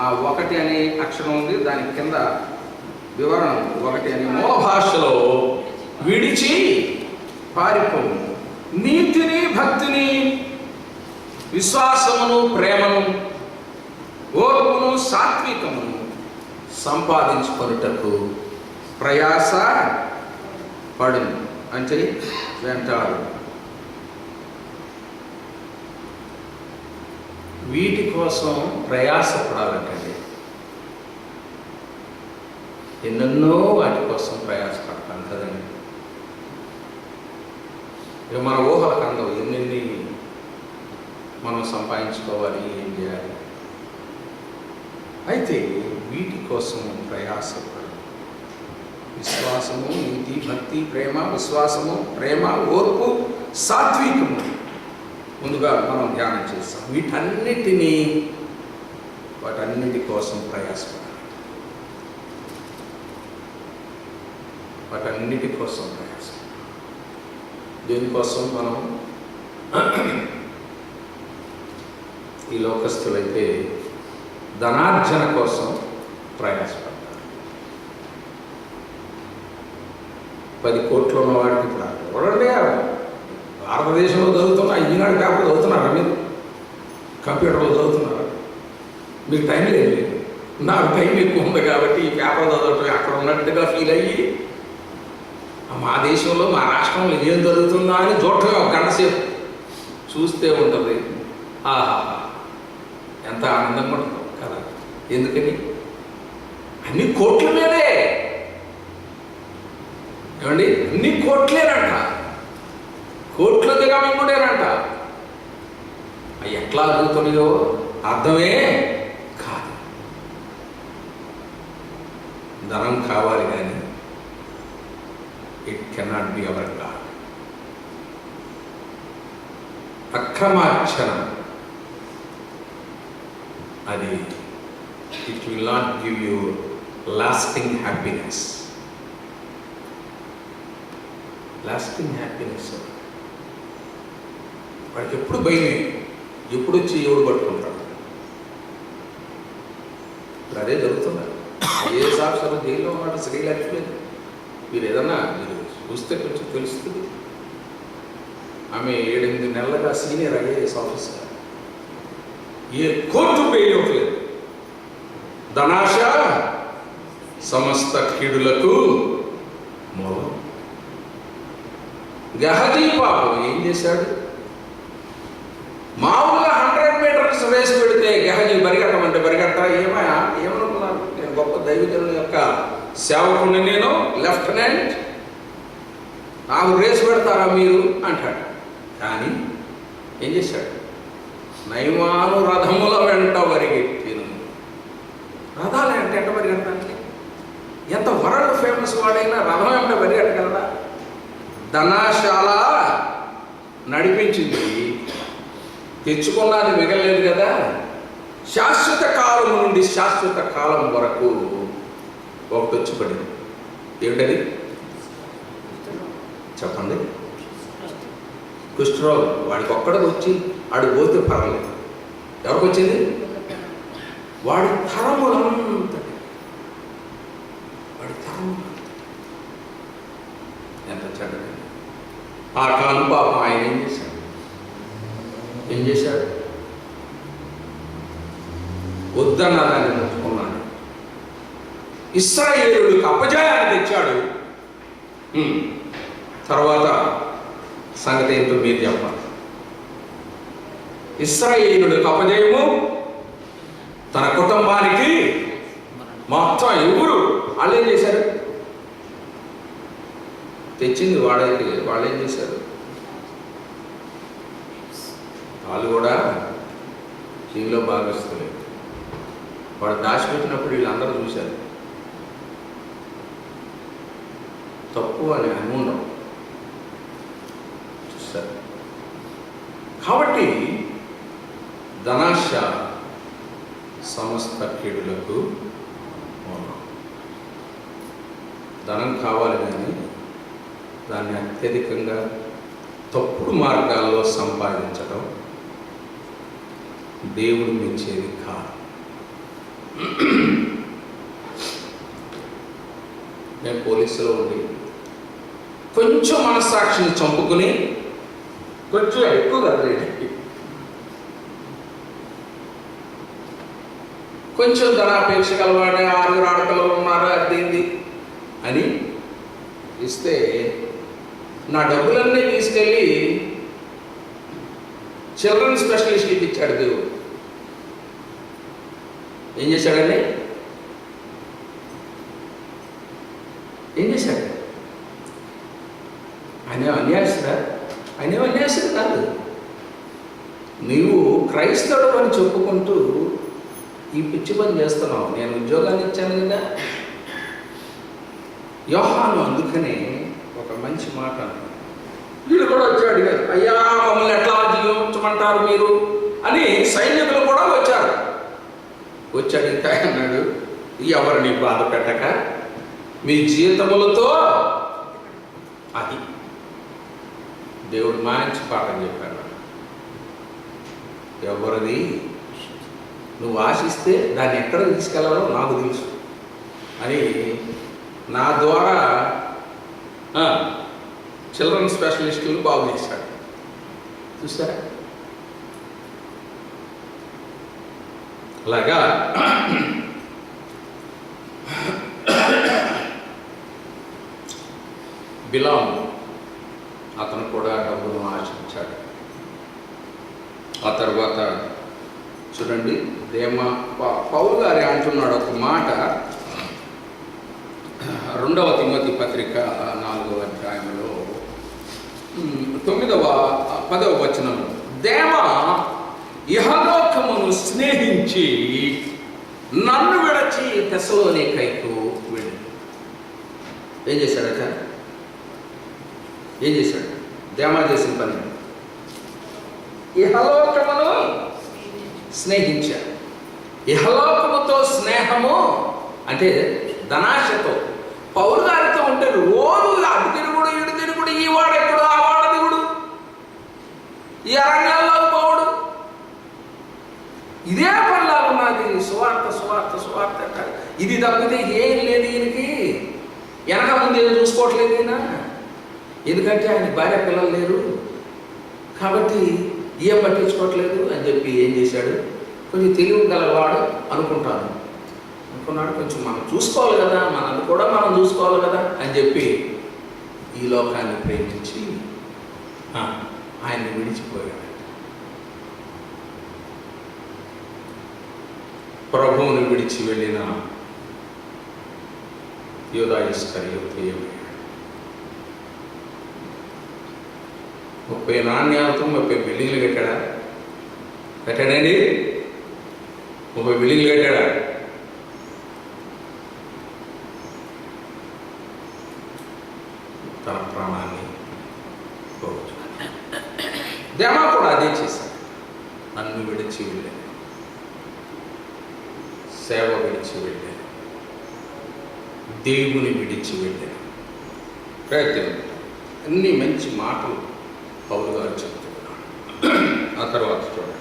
ఆ 1 అనే అక్షరం ఉంది, దాని కింద వివరణ 1 అనే మూల భాషలో విడిచి పారిపోము. నీతిని, భక్తిని, విశ్వాసమును, ప్రేమను, ఓర్పును, సాత్వికమును సంపాదించుకొనుటకు ప్రయాస పడును అంటే వెంటాడు. వీటి కోసం ప్రయాసపడాలంటండి. ఎన్నెన్నో వాటి కోసం ప్రయాసపడతాం కదండి. ఇక మన ఊహలకు అందవు. ఎన్నెన్ని మనం సంపాదించుకోవాలి, ఏం చేయాలి. అయితే వీటి కోసం ప్రయాసపడాలి. విశ్వాసము, నీతి, భక్తి, ప్రేమ, విశ్వాసము, ప్రేమ, ఓర్పు, సాత్వికము ముందుగా మనం ధ్యానం చేస్తాం. వాటన్నిటి కోసం ప్రయాసపడాలి. వాటన్నిటి కోసం ప్రయాసం. దేనికోసం? మనం ఈ లోకస్తులైతే ధనార్జన కోసం ప్రయాసపడతారు. 10 కోట్లు ఉన్నవాడికి ఇప్పుడు చూడండి, భారతదేశంలో చదువుతున్నా, ఈనాడు పేపర్ చదువుతున్నారా? మీరు కంప్యూటర్లో చదువుతున్నారా? మీకు టైం లేదు. నాకు టైం ఎక్కువ ఉంది కాబట్టి ఈ పేపర్ చదవటం అక్కడ ఉన్నట్టుగా ఫీల్ అయ్యి మా దేశంలో, మా రాష్ట్రంలో ఏం జరుగుతుందా అని చూడటం ఒక గంట సేపు చూస్తే ఉంటుంది. ఆహా, ఎంత ఆనందంగా ఉంటుంది కదా. ఎందుకని? అన్ని కోట్ల మీదే. ఏమండి? అన్ని కోట్లేనంట, కోట్ల దిగమింగుడేనంట. అవి ఎట్లా అడుగుతున్నాయో అర్థమే కాదు. ధనం కావాలి కానీ it cannot be our god. అక్రమార్చన అది it will not give you lasting happiness. Lasting happiness వాడికి ఎప్పుడు భయమే, ఎప్పుడు వచ్చి ఎవడు పట్టుకుంటాడు. ఇప్పుడు అదే జరుగుతున్నారు. ఐఏఎస్ ఆఫీసర్ జైల్లో ఉన్నాడు, శ్రీలక్ష్మి. మీరు ఏదన్నా మీరు చూస్తే కొంచెం తెలుస్తుంది. ఆమె 7-8 నెలలుగా సీనియర్ ఐఏఎస్ ఆఫీసర్. ఏ కోర్టు వేయట్లేదు. ధనాశ సమస్త కీడులకు మూలం. గెహజీ పాపం ఏం చేశాడు? మామూలుగా 100 మీటర్స్ రేసు పెడితే గెహజీ పరిగెట్టమంటే ఏమనుకున్నారు? నేను గొప్ప దైవజనుల యొక్క సేవకుని, నేను లెఫ్టినెంట్, నాకు రేసు పెడతారా మీరు అంటాడు. కానీ ఏం చేశాడు? నయమాను రథముల వెంట పరిగెట్టిను. రథాలు అంటే ఎట్ట పరిగెట్టడానికి? ఎంత వరల్డ్ ఫేమస్ వాడైనా రథం వెంట పరిగెట్టగలరా? ధనాశాల నడిపించింది, తెచ్చుకున్నది మిగలేదు కదా. శాశ్వత కాలం నుండి శాశ్వత కాలం వరకు ఒకటి వచ్చి పడింది. ఏమిటది చెప్పండి? కుష్ఠరోగం. వాడికి ఒక్కడికి వచ్చి ఆడు పోతే పర్లేదు. ఎవరికి వచ్చింది? వాడి తరములంతా. ఎంత చెడ్డది. ఆ కాను పాపం ఆయన ఏం చేశాడు? వద్దన్న దాన్ని ముట్టుకున్నాడు. ఇశ్రాయేలుడికి అపజయాన్ని తెచ్చాడు. తర్వాత సంగతి ఏంటో మీరు చెప్పాలి. ఇశ్రాయేలుడికి అపజయము, తన కుటుంబానికి మొత్తం ఎవరు వాళ్ళు ఏం చేశారు? తెచ్చింది వాడైతే వాళ్ళు ఏం చేశారు? వాళ్ళు కూడా దీనిలో భాగస్తులే. వాడు దాచిపెట్టినప్పుడు వీళ్ళందరూ చూశారు. తప్పు అని అనుకుంటాం చూస్తారు. కాబట్టి ధనాశ సమస్త కీడులకు మూలం. ధనం కావాలి కానీ దాన్ని అత్యధికంగా తప్పుడు మార్గాల్లో సంపాదించడం దేవుడు మెచ్చేది కాదు. నేను పోలీసులో ఉండి కొంచెం మనస్సాక్షిని చంపుకుని, కొంచెం ఎక్కువ కదలేండి, కొంచెం ధనాపేక్ష కలవాడే 6 ఆడపిల్లలు ఉన్నారు అదేంది అని ఇస్తే నా డబ్బులన్నీ తీసుకెళ్ళి చిల్డ్రన్ స్పెషలిస్ట్కి ఇచ్చాడు దేవుడు. ఏం చేశాడండి? ఏం చేశాడు? ఆయన అన్యాయస్తుడా? ఆయన అన్యాయస్తుడు కాదు. నీవు క్రైస్తవుడు అని చెప్పుకుంటూ ఈ పిచ్చి పని చేస్తున్నావు. నేను ఉద్యోగాన్ని ఇచ్చాను కదా. యోహాను అందుకనే ఒక మంచి మాట అన్నాడు. వీడు కూడా వచ్చాడు కదా, అయ్యా మమ్మల్ని ఎట్లా జీవించమంటారు మీరు అని సైనికులు కూడా వచ్చారు. వచ్చాడు ఇంకా అన్నాడు, ఎవరిని బాధ పెట్టక మీ జీతములతో. అది దేవుడు మంచి పాఠం చెప్పాడు. ఎవరిది నువ్వు ఆశిస్తే దాన్ని ఎక్కడ తీసుకెళ్లాలో నాకు తెలుసు అని నా ద్వారా చిల్డ్రన్ స్పెషలిస్టులు బాగు చేశాడు. చూస్తారా? అలాగా బిలాము అతను కూడా డబ్బును ఆశించాడు. ఆ తర్వాత చూడండి, పౌలు గారి అంటున్నాడు ఒక మాట, 2వ తిమోతి పత్రిక 4వ అధ్యాయంలో 9వ 10వ వచనంలో, దేమ ఇహలోకమును స్నేహించి నన్ను విడచి తెస్సలోనికైకు వెళ్ళి. ఏం చేశాడట? ఏం చేశాడు? దేమ చేసిన పని ఇహలోకమును స్నేహించాడు. ఇహలోకముతో స్నేహము అంటే ధనాశతో. పౌరు గారితో ఉంటే రోజు అటు తిరుగుడు ఇటు తిరుగుడు, ఈ వాడెప్పుడు ఆ వాడ దిగుడు, ఈ అరణ్యాల్లో పోవుడు, ఇదే పనిలా ఉన్నది. సువార్త సువార్త సువార్త అంటారు. ఇది తప్పితే ఏం లేదు ఈయనకి. వెనక ముందు ఏదో చూసుకోవట్లేదు ఈయన. ఎందుకంటే ఆయన భార్య పిల్లలు లేరు కాబట్టి ఏం పట్టించుకోవట్లేదు అని చెప్పి ఏం చేశాడు? కొంచెం తెలివి గలవాడు అనుకున్నాడు, కొంచెం మనం చూసుకోవాలి కదా, మనది కూడా మనం చూసుకోవాలి కదా అని చెప్పి ఈ లోకాన్ని ప్రేమించి ఆయన్ని విడిచిపోయాడు. ప్రభువుని విడిచి వెళ్ళిన యూదా ఇస్కరియోతు ఏమయ్యాడు? 30 నాణ్యాలతో 30 బిల్డింగ్లు కట్టాడా? కట్టాడండి? 30 బిల్డింగ్లు కట్టాడా? తన ప్రాణాన్ని పోగొట్టుకున్నాడు. దేమా కూడా అదే చేశాడు. నన్ను విడిచి వెళ్ళాడు, సేవ విడిచి వెళ్ళాడు, దేవుని విడిచి వెళ్ళాడు. ప్రయత్నం అన్ని మంచి మాటలు పౌలు గారు చెప్తున్నాడు. ఆ తర్వాత చూడండి,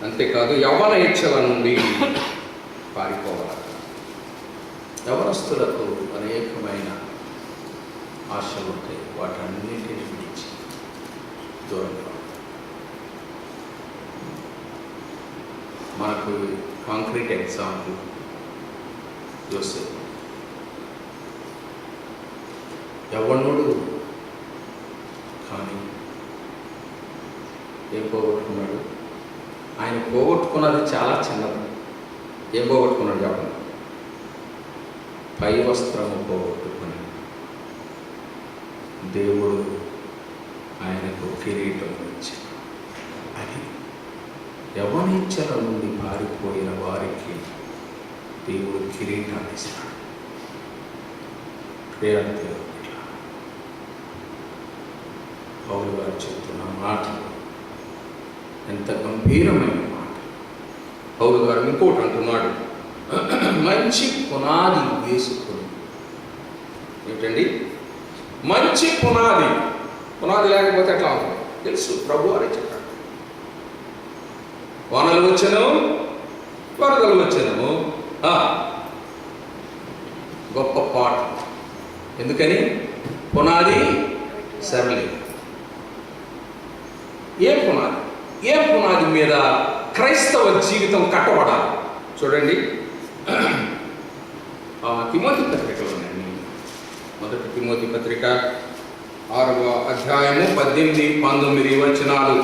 అంతేకాదు యవ్వన ఇచ్చల నుండి పారిపోవాలి. యవనస్తులకు అనేకమైన ఆశలు ఉంటాయి. వాటన్నింటినీ విడిచి దూరంగా. మనకు కాంక్రీట్ ఎగ్జాంపుల్ యోసేపు. యవ్వనుడు కానీ ఏం పోగొట్టుకున్నాడు? ఆయన పోగొట్టుకున్నది చాలా చిన్నది. ఏం పోగొట్టుకున్నాడు చెప్పండి? పై వస్త్రము పోగొట్టుకుని దేవుడు ఆయనకు కిరీటం ఇచ్చాడు. అది యవ్వనిచ్చల నుండి పారిపోయిన వారికి దేవుడు కిరీటాన్ని ఇస్తాడు. పౌలు గారు చెప్తున్న మాటలు ఎంత గంభీరమైన మాట. పౌలు గారు ఇంకోటి అంటున్నాడు, మంచి పునాది వేసుకుని. ఏంటండి? మంచి పునాది. పునాది లేకపోతే ఎట్లా ఉంటుంది తెలుసు. ప్రభు అని చెప్పాడు. వానలు వచ్చాను, వరదలు వచ్చాను, గొప్ప పాట. ఎందుకని? పునాది సరలేదు. ఏ పునాది? ఏ పునాది మీద క్రైస్తవ జీవితం కట్టబడాలి? చూడండి, తిమోతి పత్రికలోనండి. మొదటి తిమోతి పత్రిక 6వ అధ్యాయము 18, 19 వచనాలు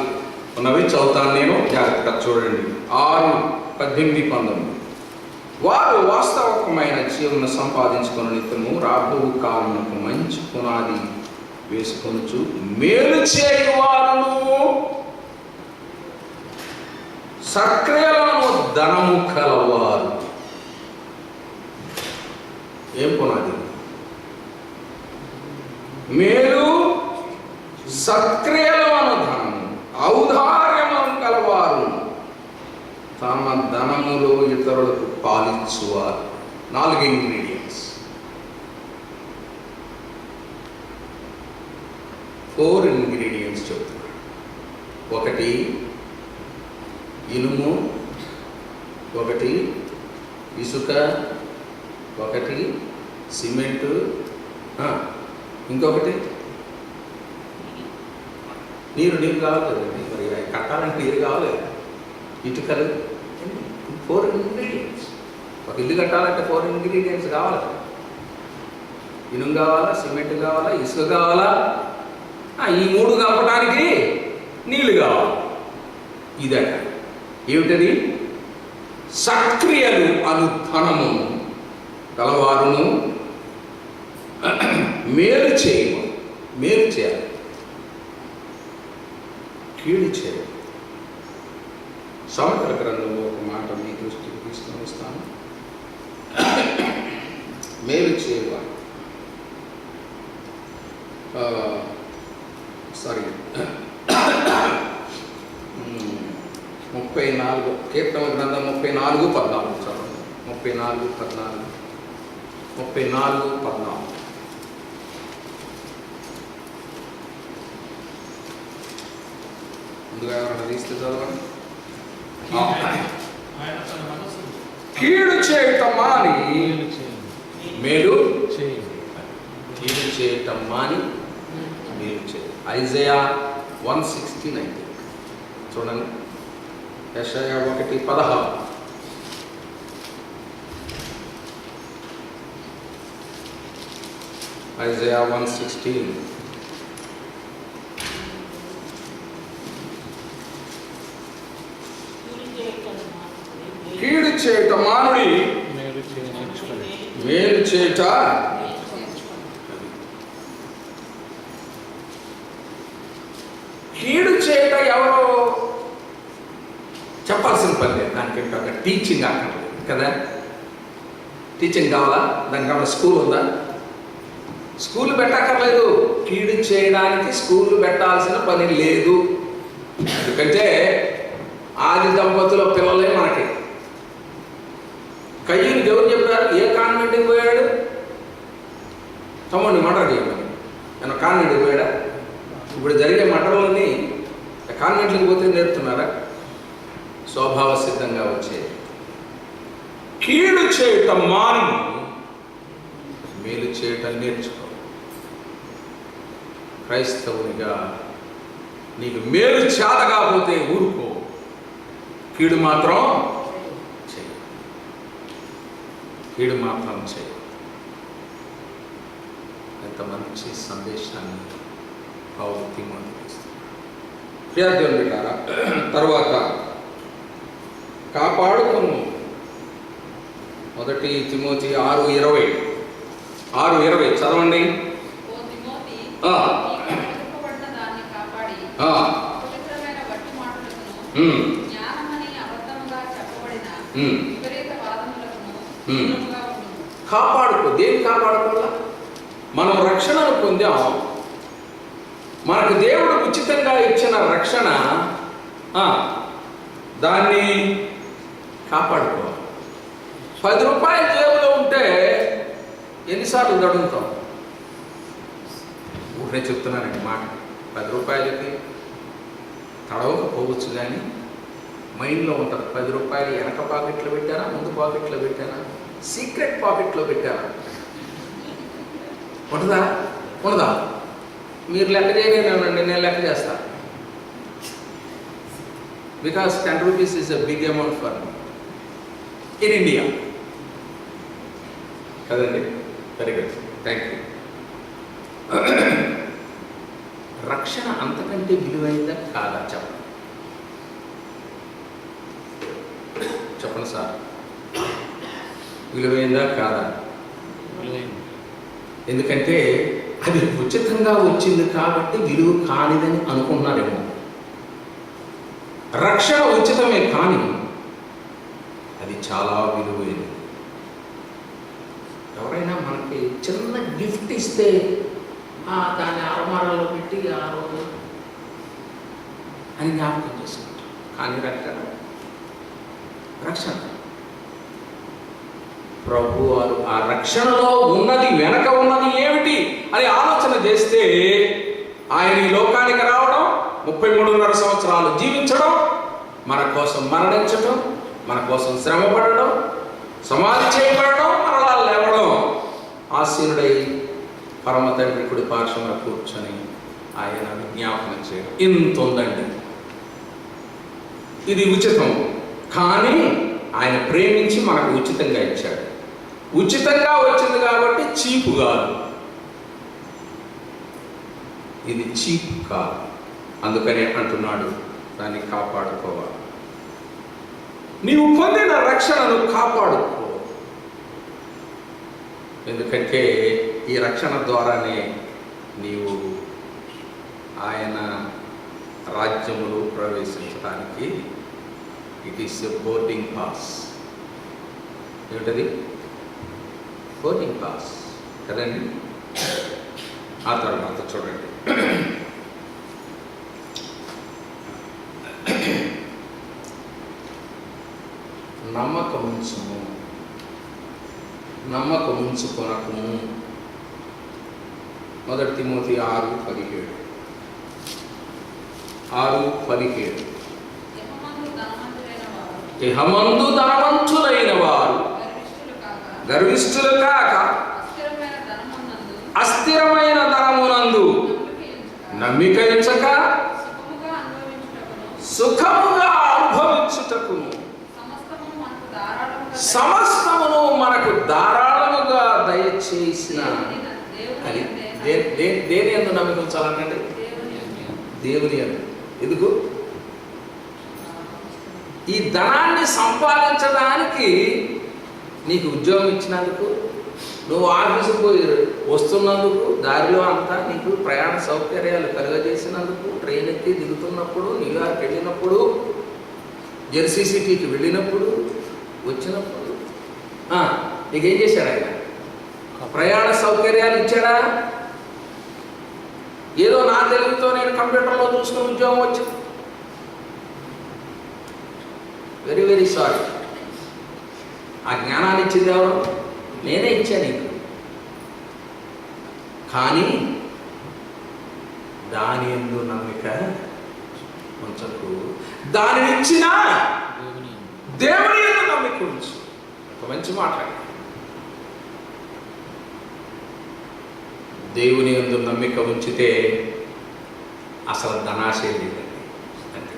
ఉన్నవి. చదువుతాను నేను, జాగ్రత్తగా చూడండి. 6, 18, 19. వారు వాస్తవకమైన జీవన సంపాదించుకున్న నిత్యము రాబో కాలమునకు మంచి పునాది వేసుకొనుచు మేలు చేయువారును సక్రియలను ధనము కలవారు. ఏం పునాది? మేలు సక్రియలను ధనము, ఔదార్యము కలవారు, తమ ధనములో ఇతరులకు పాలించువారు. 4 ఇంగ్రీడియంట్స్, 4 ఇంగ్రీడియంట్స్ చెప్తున్నారు. 1 ఇనుము, 1 ఇసుక, 1 సిమెంటు, ఇంకొకటి నీరు కావాలి కదండి. మరి కట్టాలంటే నీరు కావాలి, ఇటుకలు. 4 ఇంగ్రీడియంట్స్. ఒక ఇల్లు కట్టాలంటే 4 ఇంగ్రీడియంట్స్ కావాలి. ఇనుము కావాలా, సిమెంట్ కావాలా, ఇసుక కావాలా, ఈ 3 కలపడానికి నీళ్ళు కావాలి. ఇదట ఏమిటది? సక్రియలు అను ధనము కలవారును మేలు చేయము. మేలు చేయాలి, కీడు చేయాలి. సామెతల గ్రంథంలో ఒక మాట మీ దృష్టికి తీసుకొని వస్తాను. మేలు చేయవాలి. 34 కీర్తన గ్రంథం 34:14 చదవండి. 34:14 ముందుగా ఎవరైనా తీస్తే చదవండి. కీడు చేయటం మాని మేలు కీడు చేయటం మాని మేలు చేయ. ఐజయా 1:16 చూడండి. యెషయా 1:16. Isaiah 1:16. కీడు చేయుట మానుడి, మేలు చేయుట. కీడు చేయుట ఎవరో చెప్పాల్సిన పని లేదు, దానికి ఒక టీచింగ్ అక్కర్లేదు కదా. టీచింగ్ కావాలా? దానికి కావాలా స్కూల్ ఉందా? స్కూల్ పెట్టక్కర్లేదు. కీడు చేయడానికి స్కూల్ పెట్టాల్సిన పని లేదు. ఎందుకంటే ఆది దంపతుల పిల్లలే మనకి. కయ్యూని ఎవరు చెప్పారు? ఏ కాన్వెంట్కి పోయాడు? తమ్ముడిని మర్డర్ చేయమని. నేను కాన్వెంట్కి పోయాడా? ఇప్పుడు జరిగే మర్డర్లన్నీ కాన్వెంట్లకు పోతే నేర్పుతున్నారా? స్వభావ సిద్ధంగా వచ్చేది. కీడు చేయటం మాను, మేలు చేయటం నేర్చుకో. క్రైస్తవునిగా నీకు మేలు చేత కాకపోతే ఊరుకో, కీడు మాత్రం చేయి. కీడు మాత్రం చేయి. ఎంత మంచి సందేశాన్ని పౌలు తిమోతికి ఇస్తున్నాడు. ప్రియదేవుని బిడ్డలారా, తర్వాత కాపాడుకును. 1 తిమోతి 6:20 చదవండి. కాపాడుకో. దేన్ని కాపాడుకోవాలా? మనం రక్షణను పొందాం. మనకు దేవుడు ఉచితంగా ఇచ్చిన రక్షణ, దాన్ని కాపాడుకోవాలి. 10 రూపాయలు జేబులో ఉంటే ఎన్నిసార్లు దడుగుతాం? ఊరినే చెప్తున్నానండి మాట. 10 రూపాయలకి తడవకపోవచ్చు, కానీ మైండ్లో ఉంటుంది. 10 రూపాయలు వెనక పాకెట్లో పెట్టానా, ముందు పాకెట్లో పెట్టానా, సీక్రెట్ పాకెట్లో పెట్టానా? ఉండదా? మీరు లెక్క చేయలేనండి, నేను లెక్క చేస్తా. Because 10 rupees is a big amount for in India కదండి. Very good, thank you. రక్షణ అంతకంటే విలువైందా కాదా? చెప్పండి సార్, విలువైందా కాదా? ఎందుకంటే అది ఉచితంగా వచ్చింది కాబట్టి విలువ కానిదని అనుకున్నారేమో. రక్షణ ఉచితమే, కానీ అది చాలా విలువైనది. ఎవరైనా మనకి చిన్న గిఫ్ట్ ఇస్తే దాన్ని అరమారాలో పెట్టి ఆ రోజు అని జ్ఞాపకం చేసుకుంటాం. కానీ రక్షణ ప్రభు వారు ఆ రక్షణలో ఉన్నది, వెనక ఉన్నది ఏమిటి అని ఆలోచన చేస్తే, ఆయన ఈ లోకానికి రావడం, 33.5 సంవత్సరాలు జీవించడం, మన కోసం మరణించడం, మన కోసం శ్రమ పడడం, సమాధి చేయబడడం, మరలా లేవడం, ఆసీనుడై పరమ తండ్రి కుడి పార్శ్వన కూర్చొని ఆయన విజ్ఞాపన చేయడం. ఇంత ఉందండి. ఇది ఉచితం, కానీ ఆయన ప్రేమించి మనకు ఉచితంగా ఇచ్చాడు. ఉచితంగా వచ్చింది కాబట్టి చీపు కాదు, ఇది చీప్ కాదు. అందుకనే అంటున్నాడు, దాన్ని కాపాడుకోవాలి. నీవు పొందిన రక్షణను కాపాడుకో. ఎందుకంటే ఈ రక్షణ ద్వారానే నీవు ఆయన రాజ్యములో ప్రవేశించడానికి it is a boarding pass. ఏమిటది? బోర్డింగ్ పాస్ కదండి. ఆ తర్వాత చూడండి, నమ్మకముంచుకొనకుము. 1 తిమోతి 6:17 ఇహమందు ధనవంతులైన వారు గర్విష్ఠులు కాక అస్థిరమైన ధనమునందు నమ్మిక ఉంచక సుఖముగా అనుభవించుటకును సమస్తమును మనకు ధారాళముగా దయచేసిన అది దేని యందు నమ్మిక ఉంచాలనండి? దేవుని యందు. ఎందుకు? ఈ ధనాన్ని సంపాదించడానికి నీకు ఉద్యోగం ఇచ్చినందుకు, నువ్వు ఆఫీసుకు పోయి వస్తున్నందుకు, దారిలో అంతా నీకు ప్రయాణ సౌకర్యాలు కలుగజేసినందుకు, ట్రైన్ ఎక్కి దిగుతున్నప్పుడు, న్యూయార్క్ వెళ్ళినప్పుడు, జెర్సీ సిటీకి వెళ్ళినప్పుడు, వచ్చినప్పుడు నీకేం చేశాడు ఆయన? ప్రయాణ సౌకర్యాలు ఇచ్చాడా? ఏదో నా తెలుగుతో నేను కంప్యూటర్లో చూసుకుని ఉద్యోగం వచ్చింది. Very very sorry. ఆ జ్ఞానాన్ని ఇచ్చింది ఎవరు? నేనే ఇచ్చాను నీకు. కానీ దాని యందు నమ్మిక ఉంచకు. దానిని ఇచ్చిన దేవుని యందు నమ్మిక ఉంచు. ఒక మంచి మాట. దేవుని యందు నమ్మిక ఉంచితే అసలు ధనాశే లేదండి. అంటే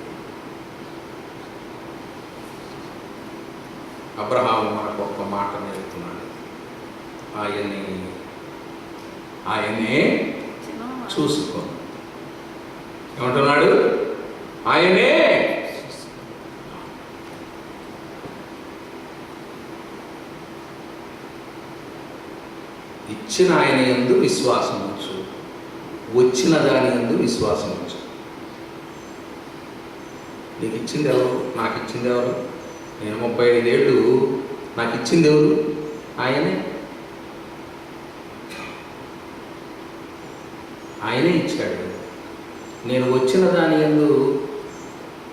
అబ్రహాము మనకు ఒక మాట నేర్పుతున్నాడు. ఆయనే చూసుకో. ఏమంటున్నాడు? ఆయనే ఇచ్చిన ఆయన యందు విశ్వాసం ఉంచు, వచ్చిన దాని యందు విశ్వాసం ఉంచు. నీకు ఇచ్చింది ఎవరు? నాకు ఇచ్చింది ఎవరు? నేను 35 ఏళ్ళు, నాకు ఇచ్చింది ఎవరు? ఆయనే. ఆయనే ఇచ్చాడు. నేను వచ్చిన దాని యందు,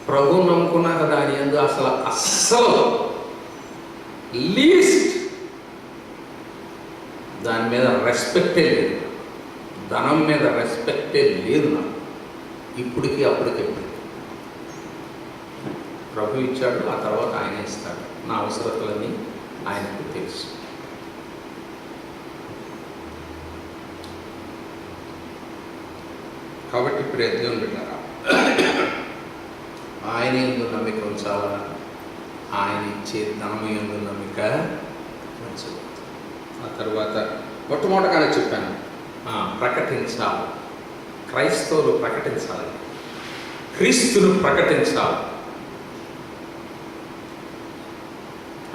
ప్రభువు నమ్ముకున్నాక దాని యందు అస్సలు లీస్ట్ దాని మీద రెస్పెక్టే లేదు. ధనం మీద రెస్పెక్టే లేదు నాకు. ఇప్పటికీ అప్పటికి ప్రభు ఇచ్చాడు, ఆ తర్వాత ఆయన ఇస్తాడు. నా అవసరతలన్నీ ఆయనకు తెలుసు. కాబట్టి ప్రయత్నం పెట్టారా? ఆయన యందు నమ్మిక ఉంచాలా? ఆయన ఇచ్చే ధనము యందు నమ్మిక ఉంచాలి. ఆ తర్వాత మొట్టమొదటిగానే చెప్పాను, ప్రకటించాలి. క్రైస్తవులు ప్రకటించాలి, క్రీస్తును ప్రకటించాలి.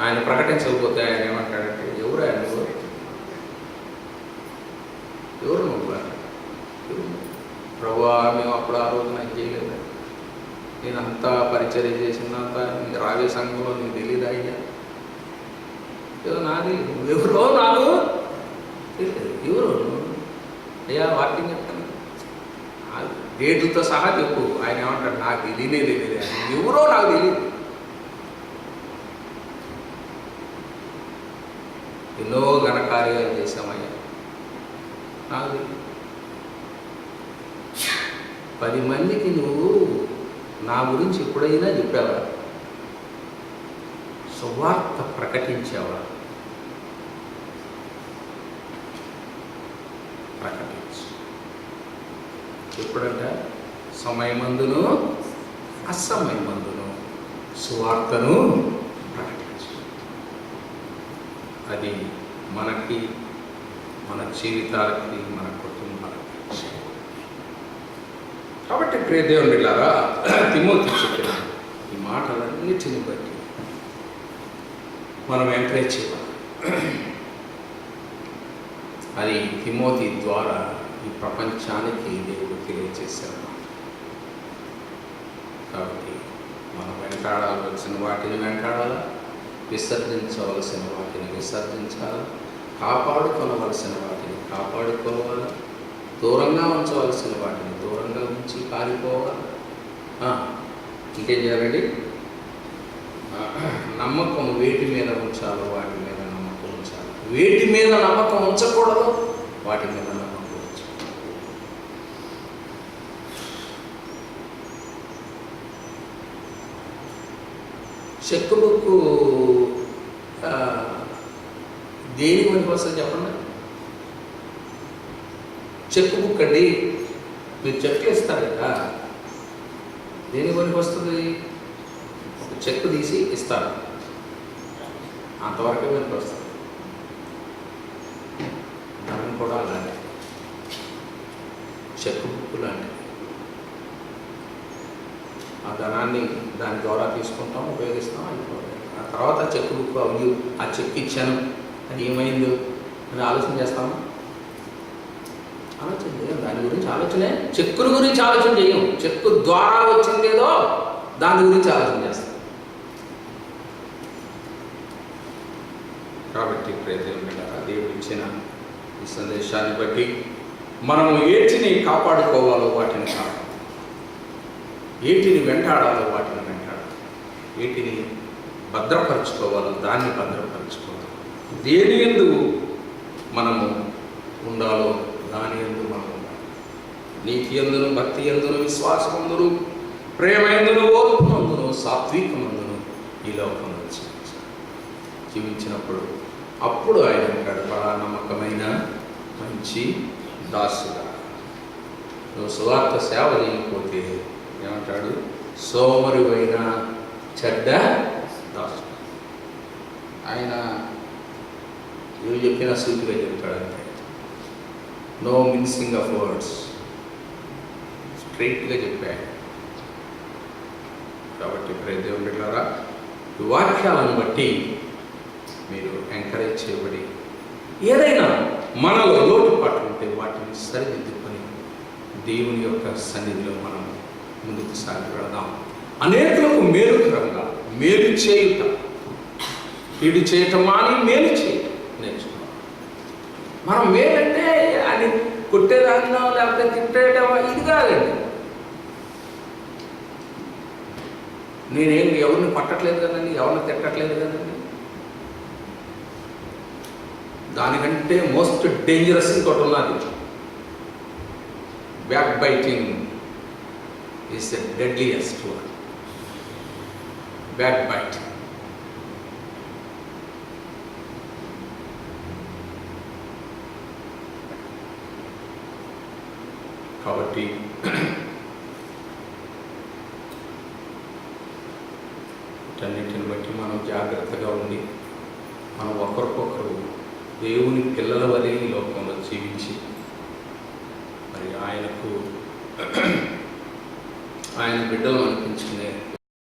ఆయన ప్రకటించకపోతే ఆయన ఏమంటాడంటే, ఎవరు ఆయన? ఎవరు నువ్వు? ప్రభువా, మేము అప్పుడు ఆ రోజు నాకు చేయలేదు, నేను అంతా పరిచర్య చేసినంత రావే సంఘంలో నీకు తెలియదు అయ్యా. ఏదో నాది, ఎవరో నాకు తెలియదు. ఎవరు అయ్యా? వాకింగ్ చెప్తాను, డేట్లతో సహా చెప్పు. ఆయన ఏమంటాడు? నాకు తెలియదు. ఎవరో నాకు తెలియదు. ఎన్నో ఘనకార్యాలు చేశామయ్యా, నాకు 10 మందికి నువ్వు నా గురించి ఎప్పుడైనా చెప్పావా? సువార్త ప్రకటించావా? ప్రకటించు. ఎప్పుడంట? సమయమందును అసమయమందును సువార్తను ప్రకటించు. అది మనకి, మన జీవితాలకి, మన కుటుంబాలకి. కాబట్టి ప్రియ దేవుని బిడ్డలారా, తిమోతి చెప్పిన ఈ మాటలన్నిటిని బట్టి మనం ఎంకరేజ్ చేయాలి. అది తిమోతి ద్వారా ఈ ప్రపంచానికి దేవుడు తెలియజేశారు. కాబట్టి మనం వెంటాడాల్సిన వాటిని వెంటాడాలా, విసర్జించవలసిన వాటిని విసర్జించాలి, కాపాడుకోవలసిన వాటిని కాపాడుకోవాలి, దూరంగా ఉంచవలసిన వాటిని దూరంగా ఉంచి పారిపోవాలి. ఇంకేం చేయాలండి? నమ్మకం వేటి మీద ఉంచాలో వాటి మీద నమ్మకం ఉంచాలి. వేటి మీద నమ్మకం ఉంచకూడదు, వాటి మీద నమ్మకం ఉంచాలి. చెక్ బుక్ దేని పనికి వస్తుంది చెప్పండి? చెక్ బుక్ అండి, మీరు చెక్ ఇస్తారు కదా, దేని పనికి వస్తుంది? ఒక చెక్ తీసి ఇస్తారు, అంతవరకే పనికి వస్తుంది. ధనం కూడా అలాగే. చెక్ బుక్ లాంటిది. ఆ ధనాన్ని దాని ద్వారా తీసుకుంటాం, ఉపయోగిస్తాం, అయిపోతుంది. ఆ తర్వాత చెక్ బుక్ అవి ఆ చెక్ ఇచ్చాను అది ఏమైందో అని ఆలోచన చేస్తాము. ఆలోచన చేయం, దాని గురించి ఆలోచనే. చెక్కుల గురించి ఆలోచన చేయం, చెక్కు ద్వారా వచ్చిందేదో దాని గురించి ఆలోచన చేస్తాం. కాబట్టి దేవుడు ఇచ్చిన ఈ సందేశాన్ని బట్టి మనము ఏటిని కాపాడుకోవాలో వాటిని కాపాడు, ఏటిని వెంటాడాలో వాటిని వెంటాడాలి, ఏటిని భద్రపరచుకోవాలో దాన్ని భద్రపరచుకోవాలి, దేని యందు మనము ఉండాలో దాని యందు మనం ఉండాలి. నీతి యందును, భక్తి యందును, విశ్వాసమందును, ప్రేమ యందును, ఓర్పునందును, సాత్వికమందును ఈ లోకంలో జీవించినప్పుడు అప్పుడు ఆయన అంటాడు, బడా నమ్మకమైన మంచి దాసుగా, నువ్వు సువార్త సేవ చేయకపోతే ఏమంటాడు, సోమరువైన చెడ్డ దాసు. ఆయన ఏమి చెప్పినా సూటిగా చెప్తాడంటే, నో మిన్సింగ్ ఆఫ్ వర్డ్స్, స్ట్రైట్గా చెప్పాడు. కాబట్టి దేవుని బిడ్డలారా, ఈ వాక్యాలను బట్టి మీరు ఎంకరేజ్ చేయబడి ఏదైనా మనలో లోటుపాటు ఉంటే వాటిని సరిదిద్దుకొని దేవుని యొక్క సన్నిధిలో మనం ముందుకు సాగి వెళదాం. అనేకులకు మేలుకరంగా మేలు చేయుట, కీడు చేయటం అని మేలు చేయటం నేర్చుకోవాలి. మనం మేలంటే అది కొట్టేదాన్నో లేకపోతే తిట్టేయటం ఇది కాదండి. నేనేం ఎవరిని పట్టట్లేదు కదండి, ఎవరిని తిట్టట్లేదు కదండి. దానికంటే మోస్ట్ డేంజరస్ ఇంకోటి ఉన్నది, back biting is the deadliest one. Back biting. కాబట్టి వీటన్నిటిని బట్టి మనం జాగ్రత్తగా ఉండి మనం ఒకరికొకరు దేవుని పిల్లల వలె ఈ లోకంలో జీవించి మరి ఆయన బిడ్డలు అనిపించుకునే